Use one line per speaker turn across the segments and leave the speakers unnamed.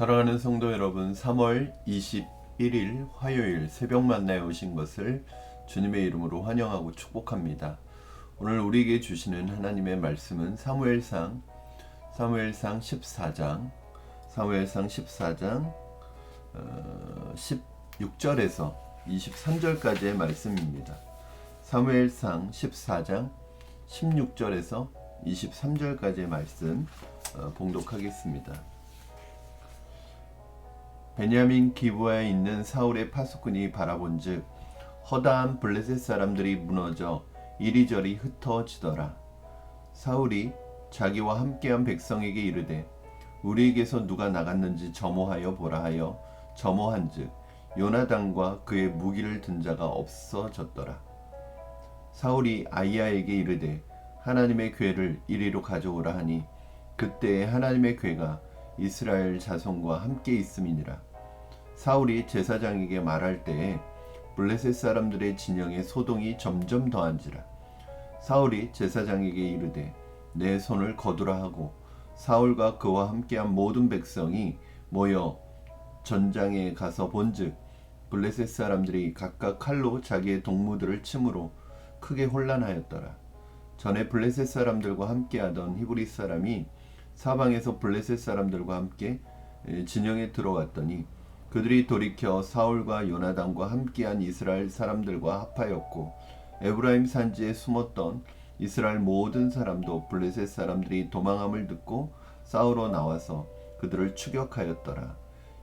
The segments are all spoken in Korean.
사랑하는 성도 여러분, 3월 21일 화요일 새벽 만나에 오신 것을 주님의 이름으로 환영하고 축복합니다. 오늘 우리에게 주시는 하나님의 말씀은 사무엘상 14장 16절에서 23절까지의 말씀입니다. 사무엘상 14장 16절에서 23절까지의 말씀 봉독하겠습니다. 베냐민 기브아에 있는 사울의 파수꾼이 바라본즉 허다한 블레셋 사람들이 무너져 이리저리 흩어지더라. 사울이 자기와 함께한 백성에게 이르되 우리에게서 누가 나갔는지 점호하여 보라 하여 점호한즉 요나단과 그의 무기를 든 자가 없어졌더라. 사울이 아이야에게 이르되 하나님의 궤를 이리로 가져오라 하니 그때에 하나님의 궤가 이스라엘 자손과 함께 있음이니라. 사울이 제사장에게 말할 때에 블레셋 사람들의 진영에 소동이 점점 더한지라. 사울이 제사장에게 이르되 내 손을 거두라 하고 사울과 그와 함께한 모든 백성이 모여 전장에 가서 본즉 블레셋 사람들이 각각 칼로 자기의 동무들을 치므로 크게 혼란하였더라. 전에 블레셋 사람들과 함께하던 히브리 사람이 사방에서 블레셋 사람들과 함께 진영에 들어왔더니 그들이 돌이켜 사울과 요나단과 함께한 이스라엘 사람들과 합하였고 에브라임 산지에 숨었던 이스라엘 모든 사람도 블레셋 사람들이 도망함을 듣고 싸우러 나와서 그들을 추격하였더라.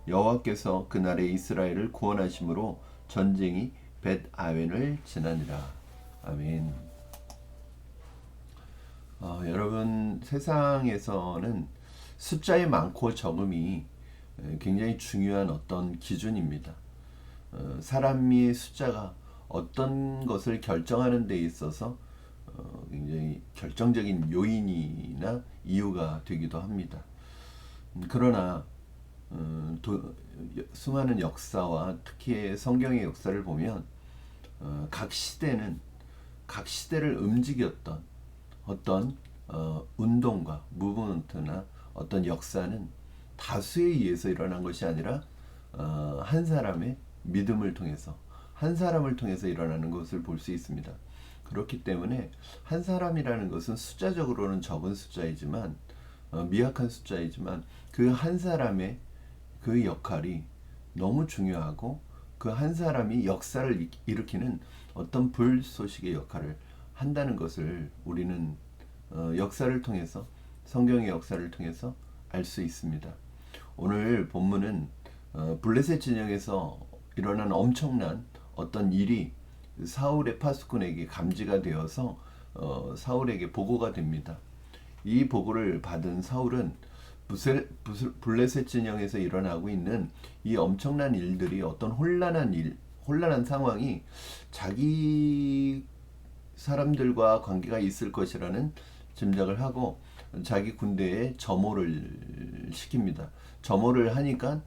여호와께서 그날에 이스라엘을 구원하심으로 전쟁이 벳아웬을 지나니라. 아멘. 여러분, 세상에서는 숫자의 많고 적음이 굉장히 중요한 어떤 기준입니다. 사람의 숫자가 어떤 것을 결정하는 데 있어서 굉장히 결정적인 요인이나 이유가 되기도 합니다. 그러나 수많은 역사와 특히 성경의 역사를 보면 각 시대는 각 시대를 움직였던 어떤 운동과 무브먼트나 어떤 역사는 다수에 의해서 일어난 것이 아니라 한 사람의 믿음을 통해서 한 사람을 통해서 일어나는 것을 볼 수 있습니다. 그렇기 때문에 한 사람이라는 것은 숫자적으로는 적은 숫자이지만 미약한 숫자이지만 그 한 사람의 그 역할이 너무 중요하고 그 한 사람이 역사를 일으키는 어떤 불소식의 역할을 한다는 것을 우리는 역사를 통해서 성경의 역사를 통해서 알 수 있습니다. 오늘 본문은 블레셋 진영에서 일어난 엄청난 어떤 일이 사울의 파수꾼에게 감지가 되어서 사울에게 보고가 됩니다. 이 보고를 받은 사울은 블레셋 진영에서 일어나고 있는 이 엄청난 일들이 어떤 혼란한 상황이 자기 사람들과 관계가 있을 것이라는 짐작을 하고 자기 군대에 점호를 시킵니다. 점호를 하니까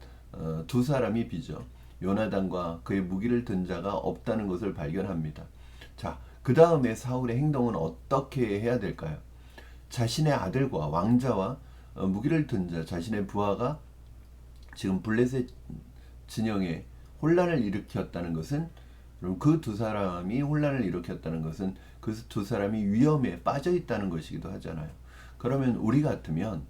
두 사람이 비죠. 요나단과 그의 무기를 든 자가 없다는 것을 발견합니다. 자, 그 다음에 사울의 행동은 어떻게 해야 될까요? 자신의 아들과 왕자와 무기를 든 자, 자신의 부하가 지금 블레셋 진영에 혼란을 일으켰다는 것은, 그 두 사람이 혼란을 일으켰다는 것은 그 두 사람이 위험에 빠져 있다는 것이기도 하잖아요. 그러면 우리 같으면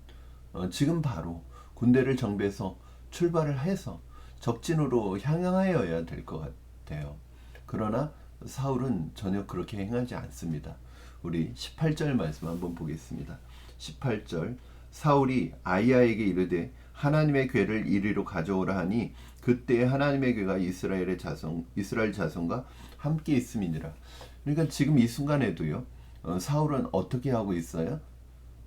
지금 바로 군대를 정비해서 출발을 해서 적진으로 향하여야 될 것 같아요. 그러나 사울은 전혀 그렇게 행하지 않습니다. 우리 18절 말씀 한번 보겠습니다. 18절 사울이 아이야에게 이르되 하나님의 궤를 이리로 가져오라 하니 그때에 하나님의 궤가 이스라엘 자손과 함께 있음이니라. 그러니까 지금 이 순간에도요, 사울은 어떻게 하고 있어요?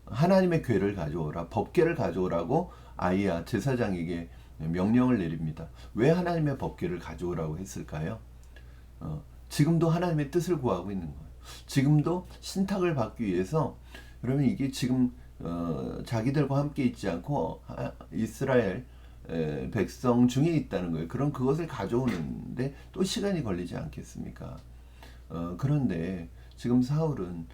하나님의 궤를 가져오라, 법궤를 가져오라고 아이야 제사장에게 명령을 내립니다. 왜 하나님의 법궤를 가져오라고 했을까요? 지금도 하나님의 뜻을 구하고 있는 거예요. 지금도 신탁을 받기 위해서, 그러면 이게 지금 자기들과 함께 있지 않고 이스라엘 백성 중에 있다는 거예요. 그럼 그것을 가져오는데 또 시간이 걸리지 않겠습니까? 그런데 지금 사울은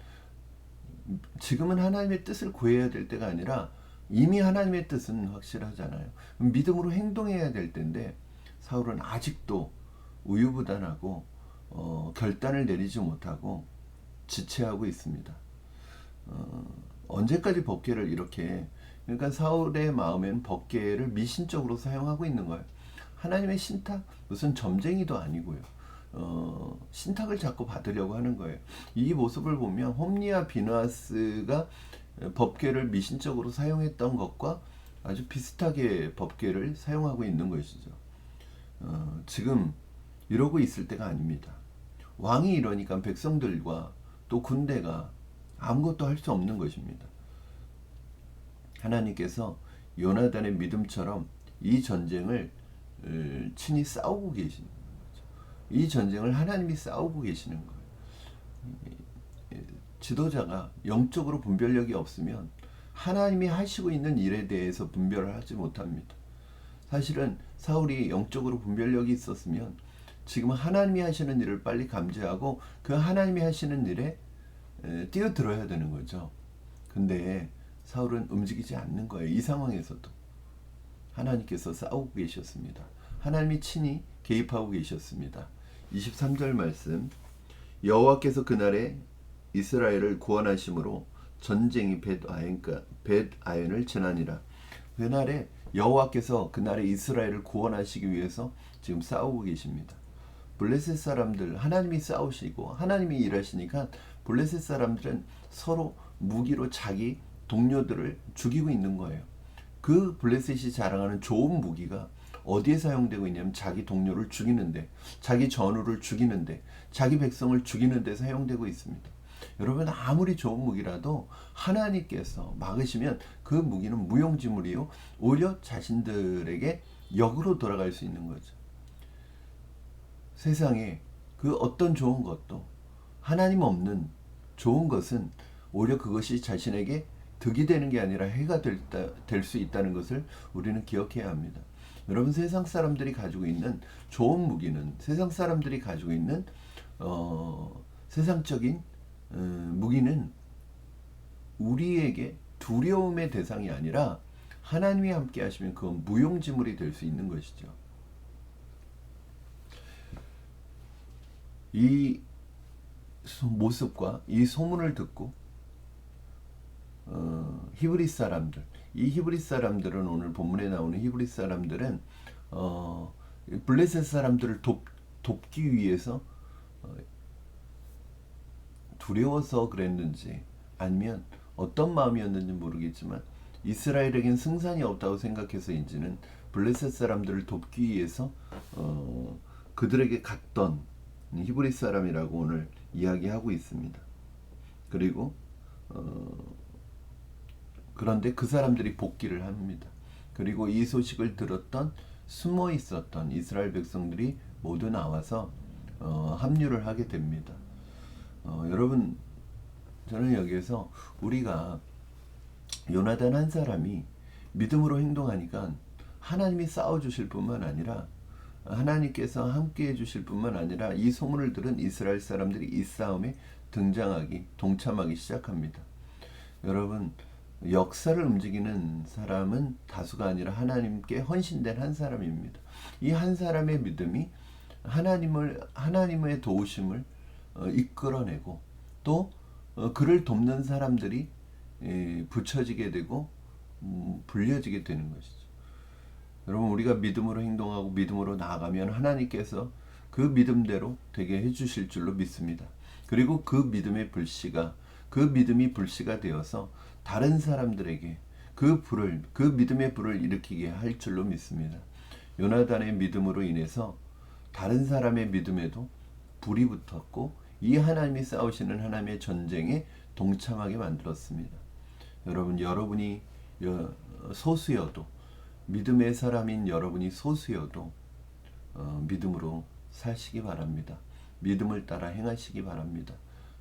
지금은 하나님의 뜻을 구해야 될 때가 아니라 이미 하나님의 뜻은 확실하잖아요. 믿음으로 행동해야 될 텐데 사울은 아직도 우유부단하고 결단을 내리지 못하고 지체하고 있습니다. 언제까지 법궤를 이렇게, 그러니까 사울의 마음엔 법궤를 미신적으로 사용하고 있는 거예요. 하나님의 신탁 무슨 점쟁이도 아니고요. 신탁을 자꾸 받으려고 하는 거예요. 이 모습을 보면 홈리와 비느하스가 법궤를 미신적으로 사용했던 것과 아주 비슷하게 법궤를 사용하고 있는 것이죠. 지금 이러고 있을 때가 아닙니다. 왕이 이러니까 백성들과 또 군대가 아무것도 할 수 없는 것입니다. 하나님께서 요나단의 믿음처럼 이 전쟁을 친히 싸우고 계시는 거죠. 이 전쟁을 하나님이 싸우고 계시는 거예요. 지도자가 영적으로 분별력이 없으면 하나님이 하시고 있는 일에 대해서 분별을 하지 못합니다. 사실은 사울이 영적으로 분별력이 있었으면 지금 하나님이 하시는 일을 빨리 감지하고 그 하나님이 하시는 일에 뛰어들어야 되는 거죠. 근데 사울은 움직이지 않는 거예요. 이 상황에서도 하나님께서 싸우고 계셨습니다. 하나님이 친히 개입하고 계셨습니다. 23절 말씀, 여호와께서 그날에 이스라엘을 구원하심으로 전쟁이 벳아연을 지나니라. 그날에 여호와께서 그날에 이스라엘을 구원하시기 위해서 지금 싸우고 계십니다. 블레셋 사람들, 하나님이 싸우시고 하나님이 일하시니까 블레셋 사람들은 서로 무기로 자기 동료들을 죽이고 있는 거예요. 그 블레셋이 자랑하는 좋은 무기가 어디에 사용되고 있냐면 자기 동료를 죽이는데, 자기 전우를 죽이는데, 자기 백성을 죽이는 데 사용되고 있습니다. 여러분, 아무리 좋은 무기라도 하나님께서 막으시면 그 무기는 무용지물이요, 오히려 자신들에게 역으로 돌아갈 수 있는 거죠. 세상에 그 어떤 좋은 것도, 하나님 없는 좋은 것은 오히려 그것이 자신에게 득이 되는 게 아니라 해가 될 수 있다는 것을 우리는 기억해야 합니다. 여러분, 세상 사람들이 가지고 있는 좋은 무기는, 세상 사람들이 가지고 있는 세상적인 무기는 우리에게 두려움의 대상이 아니라 하나님이 함께 하시면 그건 무용지물이 될 수 있는 것이죠. 이 모습과 이 소문을 듣고 히브리 사람들, 이 히브리 사람들은, 오늘 본문에 나오는 히브리 사람들은 블레셋 사람들을 돕기 위해서 두려워서 그랬는지 아니면 어떤 마음이었는지 모르겠지만 이스라엘에겐 승산이 없다고 생각해서인지는 블레셋 사람들을 돕기 위해서 그들에게 갔던 히브리 사람이라고 오늘 이야기하고 있습니다. 그리고 그런데 그 사람들이 복귀를 합니다. 그리고 이 소식을 들었던 숨어 있었던 이스라엘 백성들이 모두 나와서 합류를 하게 됩니다. 여러분, 저는 여기에서 우리가 요나단 한 사람이 믿음으로 행동하니까 하나님이 싸워주실 뿐만 아니라, 하나님께서 함께 해주실 뿐만 아니라 이 소문을 들은 이스라엘 사람들이 이 싸움에 동참하기 시작합니다. 여러분, 역사를 움직이는 사람은 다수가 아니라 하나님께 헌신된 한 사람입니다. 이 한 사람의 믿음이 하나님의 도우심을 이끌어내고 또 그를 돕는 사람들이 붙여지게 되고 불려지게 되는 것이죠. 여러분, 우리가 믿음으로 행동하고 믿음으로 나아가면 하나님께서 그 믿음대로 되게 해주실 줄로 믿습니다. 그리고 그 믿음이 불씨가 되어서 다른 사람들에게 그 믿음의 불을 일으키게 할 줄로 믿습니다. 요나단의 믿음으로 인해서 다른 사람의 믿음에도 불이 붙었고 이 하나님이 싸우시는 하나님의 전쟁에 동참하게 만들었습니다. 여러분이 소수여도, 믿음의 사람인 여러분이 소수여도 믿음으로 사시기 바랍니다. 믿음을 따라 행하시기 바랍니다.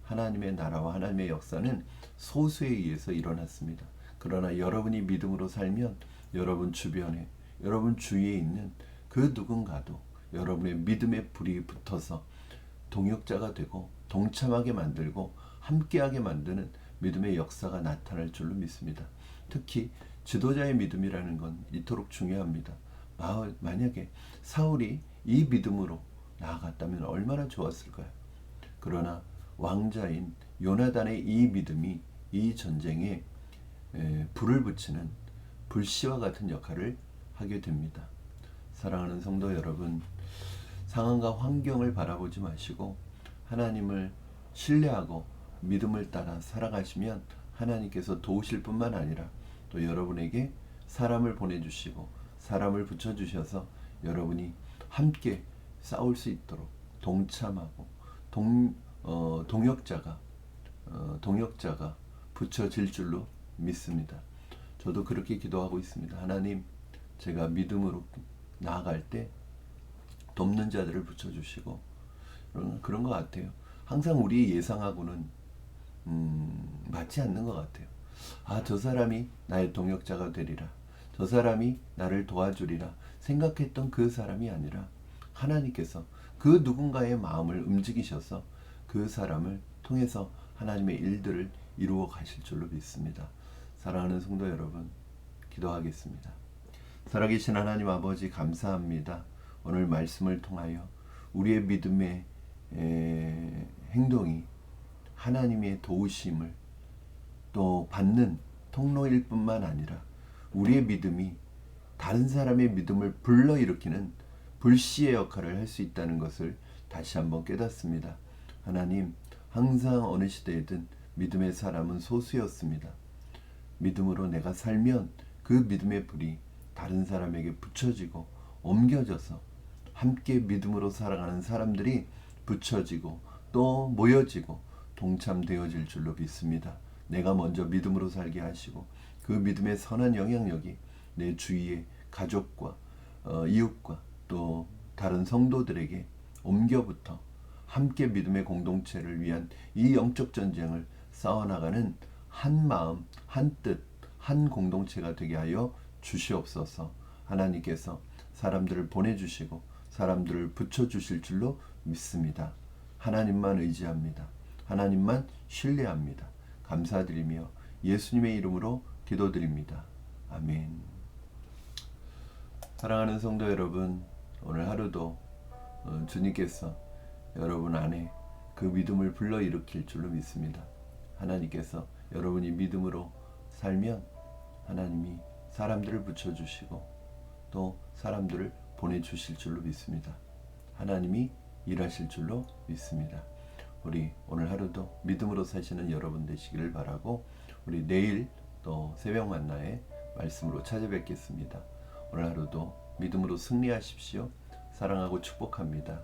하나님의 나라와 하나님의 역사는 소수에 의해서 일어났습니다. 그러나 여러분이 믿음으로 살면 여러분 주변에, 여러분 주위에 있는 그 누군가도 여러분의 믿음의 불이 붙어서 동역자가 되고 동참하게 만들고 함께하게 만드는 믿음의 역사가 나타날 줄로 믿습니다. 특히 지도자의 믿음이라는 건 이토록 중요합니다. 만약에 사울이 이 믿음으로 나아갔다면 얼마나 좋았을까요? 그러나 왕자인 요나단의 이 믿음이 이 전쟁에 불을 붙이는 불씨와 같은 역할을 하게 됩니다. 사랑하는 성도 여러분, 상황과 환경을 바라보지 마시고 하나님을 신뢰하고 믿음을 따라 살아가시면 하나님께서 도우실 뿐만 아니라 또 여러분에게 사람을 보내주시고 사람을 붙여주셔서 여러분이 함께 싸울 수 있도록 동참하고 동역자가 붙여질 줄로 믿습니다. 저도 그렇게 기도하고 있습니다. 하나님, 제가 믿음으로 나아갈 때 돕는 자들을 붙여주시고 그런 것 같아요. 항상 우리 예상하고는 맞지 않는 것 같아요. 저 사람이 나의 동역자가 되리라, 저 사람이 나를 도와주리라 생각했던 그 사람이 아니라 하나님께서 그 누군가의 마음을 움직이셔서 그 사람을 통해서 하나님의 일들을 이루어 가실 줄로 믿습니다. 사랑하는 성도 여러분, 기도하겠습니다. 살아계신 하나님 아버지, 감사합니다. 오늘 말씀을 통하여 우리의 믿음의 행동이 하나님의 도우심을 또 받는 통로일 뿐만 아니라 우리의 믿음이 다른 사람의 믿음을 불러일으키는 불씨의 역할을 할 수 있다는 것을 다시 한번 깨닫습니다. 하나님, 항상 어느 시대에든 믿음의 사람은 소수였습니다. 믿음으로 내가 살면 그 믿음의 불이 다른 사람에게 붙여지고 옮겨져서 함께 믿음으로 살아가는 사람들이 붙여지고 또 모여지고 동참되어질 줄로 믿습니다. 내가 먼저 믿음으로 살게 하시고 그 믿음의 선한 영향력이 내 주위의 가족과 이웃과 또 다른 성도들에게 옮겨붙어 함께 믿음의 공동체를 위한 이 영적 전쟁을 싸워나가는 한 마음, 한 뜻, 한 공동체가 되게 하여 주시옵소서. 하나님께서 사람들을 보내주시고 사람들을 붙여주실 줄로 믿습니다. 하나님만 의지합니다. 하나님만 신뢰합니다. 감사드리며 예수님의 이름으로 기도드립니다. 아멘. 사랑하는 성도 여러분, 오늘 하루도 주님께서 여러분 안에 그 믿음을 불러일으킬 줄로 믿습니다. 하나님께서 여러분이 믿음으로 살면 하나님이 사람들을 붙여주시고 또 사람들을 보내주실 줄로 믿습니다. 하나님이 일하실 줄로 믿습니다. 우리 오늘 하루도 믿음으로 사시는 여러분 되시기를 바라고 우리 내일 또 새벽 만나의 말씀으로 찾아뵙겠습니다. 오늘 하루도 믿음으로 승리하십시오. 사랑하고 축복합니다.